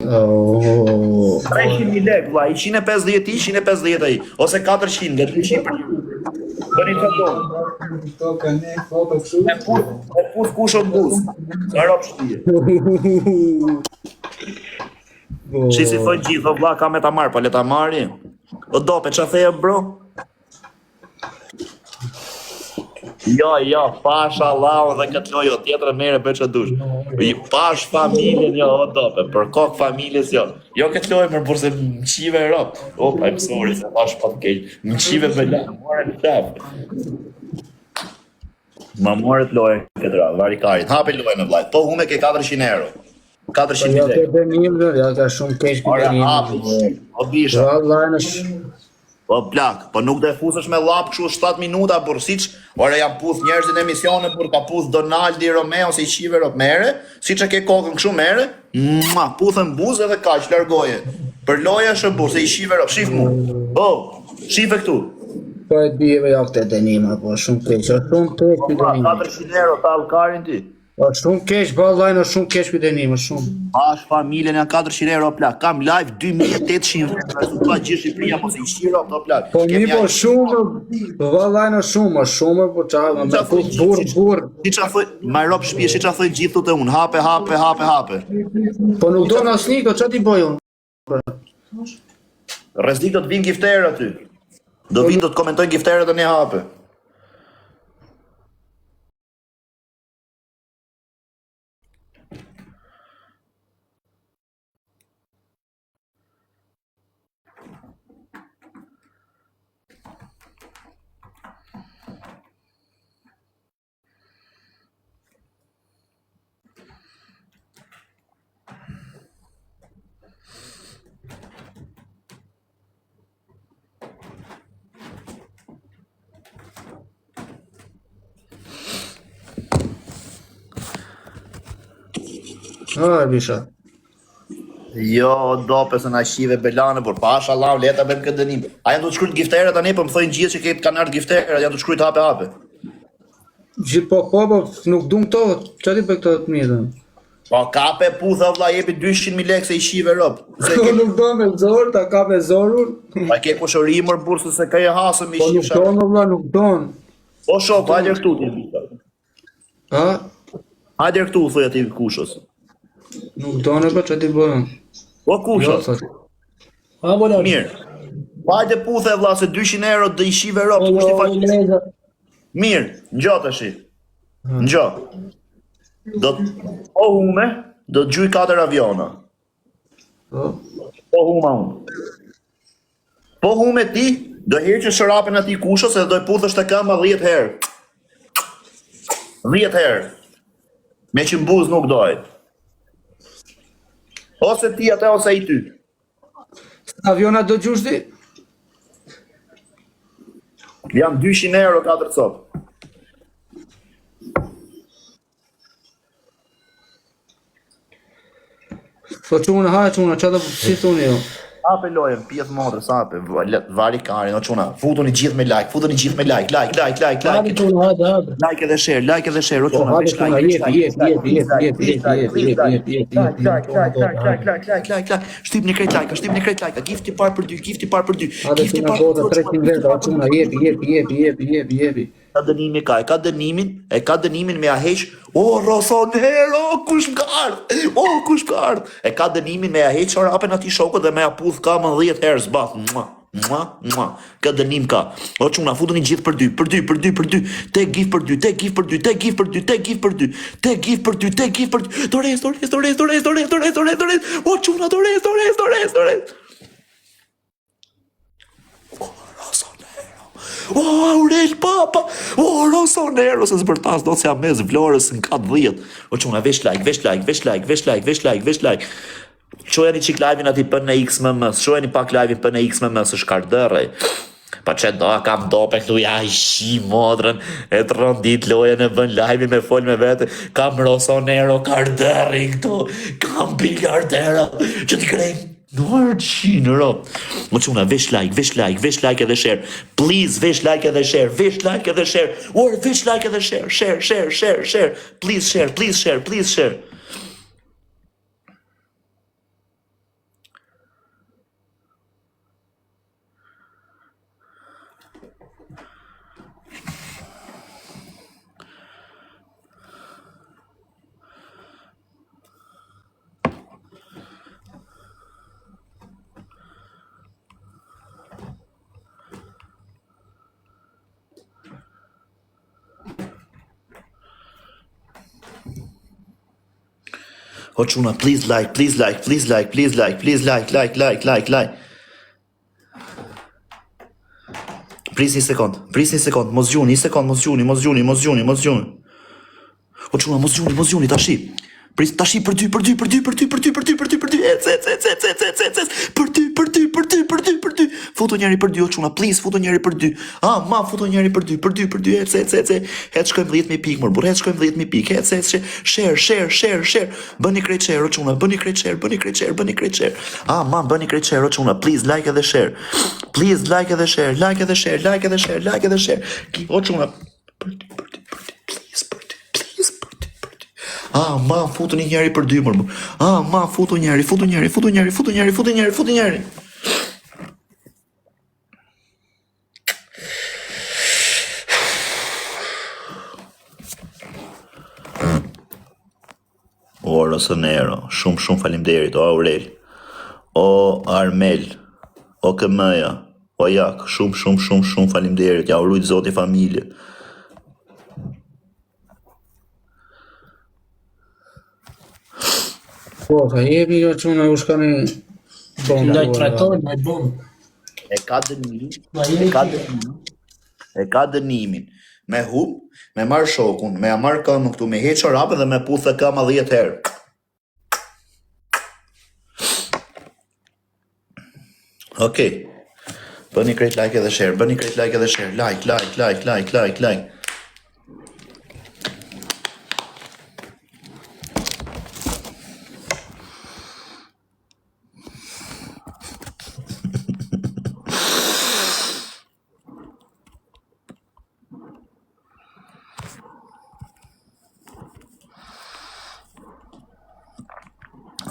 Oh. 300.000 lek, vlla, 150 ti, 150 ai, ose 400 nga 300 për ju. Bëni çfarë do. E pus kush o buz. Sa rob shtije. Si thon gjithë, vlla, kam me ta marr, po le ta marri. O dope, ç'a the bro? Jo, pasha lau dhe këtë lojo tjetër mere për që dush. Pash familjen, jo, o dope, për kokë familjes, jo. Jo këtë lojë më burse më qive e ropë. Oh, I'm sorry, se pash pa të kejtë. Më qive me la, më more në qafë. Më more të lojë këtë rrë, varikarit. Hape lojë në vlajtë, po hume ke 400 euro. 400.000 lek. Ja ka shumë keq për Ora, dënim. hapi, o bisha. Po plak, po nuk do e fusësh me llap kështu 7 minuta por siç, ora jam puth njerëzit në emisione por ka puth Donaldi Romeo se I qive rop mere, siç e ke kokën kështu mere, puthën buzë edhe kaq largoje. Për loja shëbur se I qive rop, shif mu. Oh, shife këtu. Po e bijeve ja këtë dënim apo shumë keq, shumë keq për dënim. 400 euro ta allkarin ti. Është shumë keq, vallai, shumë keq për dënim, shumë. Pash familjen janë 400 euro plak. Kam live 2800 pa gjithë Shqipëria mos I shiro to plak. Po mi po shumë, vallai shumë, po çfarë, më burr. Si çfarë thoj, më rop shtëpi, si çfarë thoj gjithë të unë, hape. Po nuk do na sniko, çfarë ti bëj unë? Rrezik do të vinë gifterë aty. Do të komentojnë gifterët e ne hape. Bisha. Jo, dope se na shive belane, por pasha Allah, leta bëjmë këtë dënim. A janë do të shkruajt gifterë tani, po më thojnë gjithë që këtë kanë ardhur gifterë, janë do të shkruajt hape. Gjithë po, nuk dum këto, çfarë ti për këto të mirë? Po kape putha vlla jepi 200.000 lekë se I shive rop. Se ke Nuk do me zor, ta ka me zorun. pa ke kushorimër bursë se ka e hasëm I Po nuk shifsha. don, valla, nuk don. Po shok, hajde këtu ti. Ha? Hajde këtu thuaj aty kushës. Nuk don e po çfarë ti bën? Po kushës. Ha bola. Mirë. Hajde puthe vlla se 200 euro do I shive rop, kush ti fal. Mirë, ngjo tash. Ngjo. Do hume, do të gjuj 4 aviona. Po huma unë. Po hume ti, do heqë shërapin ati kushës edhe do I puthësh të këmba 10 herë. 10 herë. Me që mbuz nuk dojt. Ose ti atë ose I ty. Aviona do gjush ti? Jam 200 euro 4 copë. Po çuna, çfarë do si thoni jo? Hape lojën, pjesë motrës, hape, vari karin, o quna, futuni gjithë me like, like. Like edhe share, o quna, vesh like. Shtyp një krejt like, gifti par për dy. Gifti par për dy. 300 lek, o quna, jepi. Ka dënimin me a heq, o Rosonero, kush më ka ardh, e ka dënimin me a heq rapen ati shokët dhe me a puth kamën 10 herë zbath, ka dënim ka, o quna, futuni gjithë për dy, te gif për dy, dores, o quna, dores. O, Aurel Papa! O, Rosonero! Se zbërtas do se amez vlorës në 40. O quna, vesh like. Qojeni qik live-in ati për në XMMS. Qojeni pak live-in për në XMMS, është kardërë. Pa që do, kam dope këtu, ja I shi modrën, e të rëndit lojen e bën live-in me fol me vete. Kam Rosonero kardërë këtu, kam biljardera, që t'i krejmë. Nërë qinë, ro. Më quna, vesh like edhe share. Please, vesh like edhe share. Or, vesh like edhe share. Share. Please share. O çuna, please like. Pris një sekond, mos gjuni. O çuna, mos gjuni, tashi. Pris tashi për ty. Ec. Për ty. Foto njëri për dy, o çuna, please, foto njëri për dy. Ma, foto njëri për dy. Ec. Het shkojmë 10.000 pikë, mor, burr, het shkojmë 10.000 pikë. Ec, share. Bëni krejt share, o çuna, bëni krejt share. Ma, bëni krejt share, o çuna, please, like edhe share. Like edhe share. O çuna, për ty. Ma, futu një njeri për dy, mërë. Ma, futu njeri. O Rosanero, shumë faleminderit, o Aurel, o Armel, o Këmëja, o Jak, shumë faleminderit, ja urujt Zoti familje. Po, ka jepi jo çuna u shkani bombë. Ndaj trajtor, ndaj bombë. E ka dënimin. Me hub, me marr shokun, me marr këmbën këtu, me heq çorapë dhe me puthë këma 10 herë. Okej. Bëni krejt like edhe share. Like.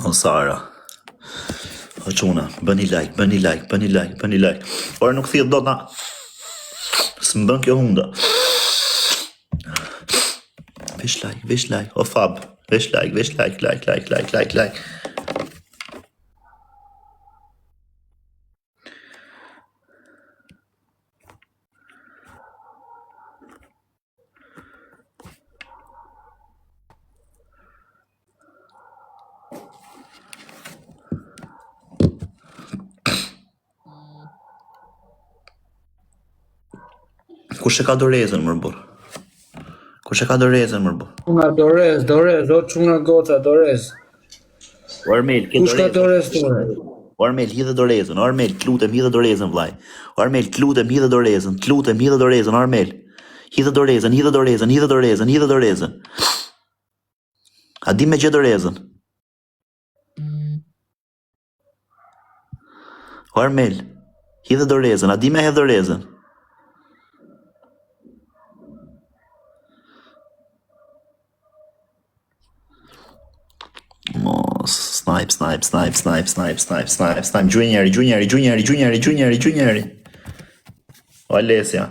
O Sara, o çuna, bëni like. Por nuk thirr dot na. S'mbën kjo hunda. Vesh like, o Fab. Vesh like. Kush e ka dorezën, mërë burr? Çuna dorez, o çuna goca dorez. Armel, ke Kush ka dorez tore? Armel, hidhe dorezën. Armel, lutem, hidhe dorezën, vllai. Armel, lutem, hidhe dorezën. Armel. Hidhe dorezën. A di me gjë dorezën? Armel, hidhe dorezën. A di me hedh dorezën? Snipe. Junior. O Alessia.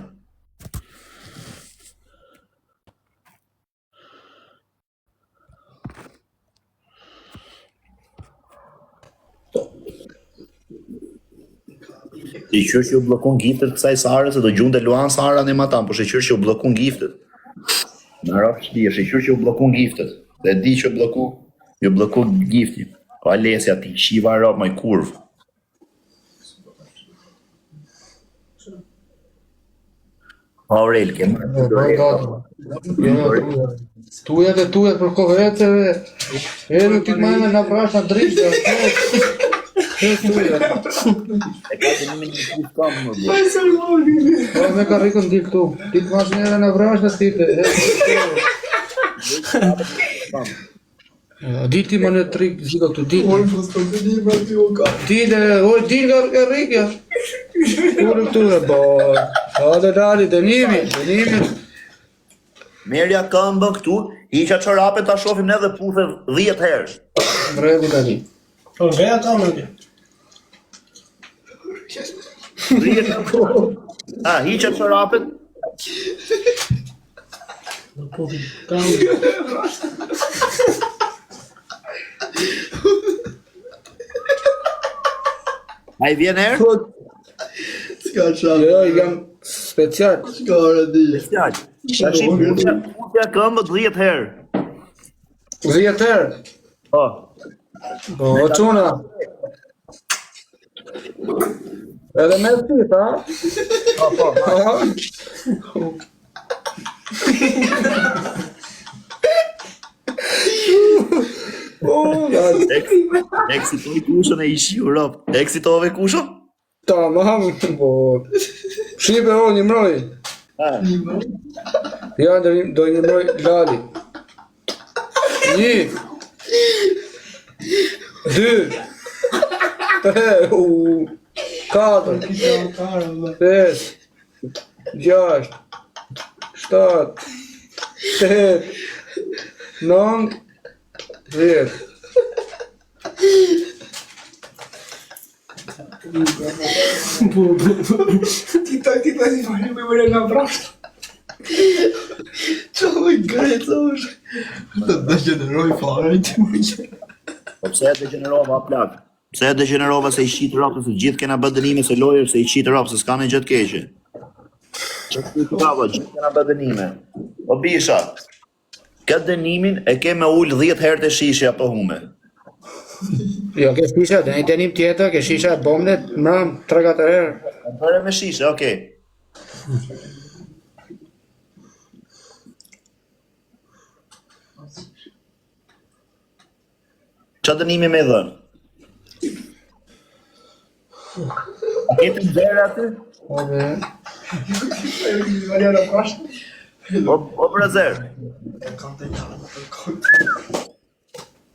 Shqyr që u blokon giftet kësaj Sare, se do gjunde Luan Sara në matan, po shqyr që u blokon giftet. Në rafë shqyr që u blokon giftet. Dhe di që ju bloku gifti. O Alessia, ti shiva rap maj kurv. Aurel, kemë. Tuja për koheceve. Nuk ti t'majme në vrasha drishtë. E ka të një një kam më bërë. Me ka rikën di këtu. Ti t'mash njëre në vrasha t'ite. Diti më në trik, zhika këtu, diti. Diti nga rikja. Kure këtu e bërë. Dali, dënimi. Merja këmbën këtu, hiqa çorape ta shofim ne dhe puthe 10 herë. Mregu tani. Po veja kamën. Hiqa çorapet. Po kamën. A i vjen herë? S'ka qanë. Jo, jam special. S'ka rëdi. Special. Tashi putja këmbët 10 herë. 10 herë? Po. Po, çuna. Edhe me ty, ha? Po. Ha? Eksitove kushën e ishi Europë. Eksitove kushën? Tamam, po. Shqipe o, një mroj. Ja, do një mroj Lali. 1 2 3 4 5 6 7 8 9 10. Ti si fali me vëre nga brashtë. Qa me greca është? Të degeneroj fare ti më që. Po pse e degenerova plak? Pse e degenerova se i shqit Europë, se gjithë kena bë dënime se lojër se i shqit Europë, se s'ka në gjë të keqe. Gjithë kena bë dënime. O bisha, këtë dënimin e ke me ullë 10 herë të shishe apo hume. Jo, ke shisha, dhe një denim tjetër, ke shisha e bomnet, mram, 3-4 herë. Bërë me shishe, okej. Qa dënimi me dhënë? Ketë në dherë aty? Ove, Vëre nga brashtë. O brazer,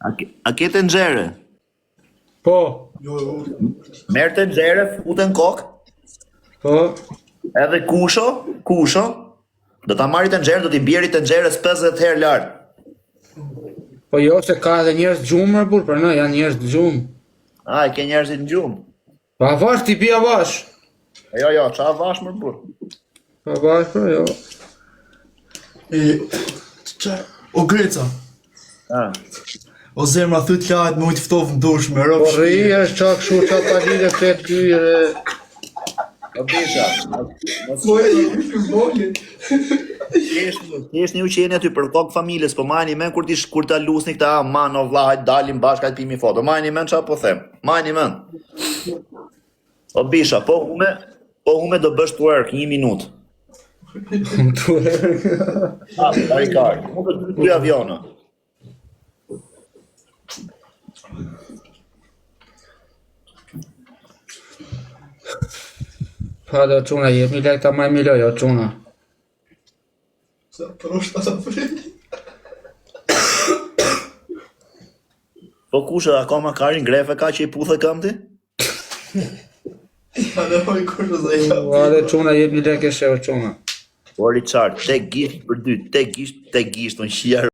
a ketë në gjere? po, Merë të gjere, fute në kokë, po, edhe kusho, do ta marrit të nxerë, do t'i bjerit të nxerës 50 herë lartë. po jo, se ka edhe njerëz gjumër, bur, për në, janë njerëz gjumë. A, i ke njerëzit në gjumë. Pa vash, ti bia vash. Jo, qa vash më burë. Pa vash, për jo. O greca. O zemra thyt lajt me ujtë ftov në dush me Po rëpë rri, është qa këshu, qa palide, këtë dyre. O bisha, Kesh një uqeni aty për kokë familjes, po majni men kur ta lusni këta, man o vlla, hajt dalim bashkë, hajt pimi foto. Majni men qa po them, majni men. O bisha, po hume do bësh twerk 1 minutë. Tarikar, mu do të 2 aviona. Pa do quna, jep një lek ta maj miloj, o quna. Sa proshta sa fredi. Po kushe, akoma karin grefe ka që i puthe këmti? A dhe hoj kushë zë i Ale quna, jep një lek e shë, o quna. O Richard, te gisht për 2, te gisht, unë shia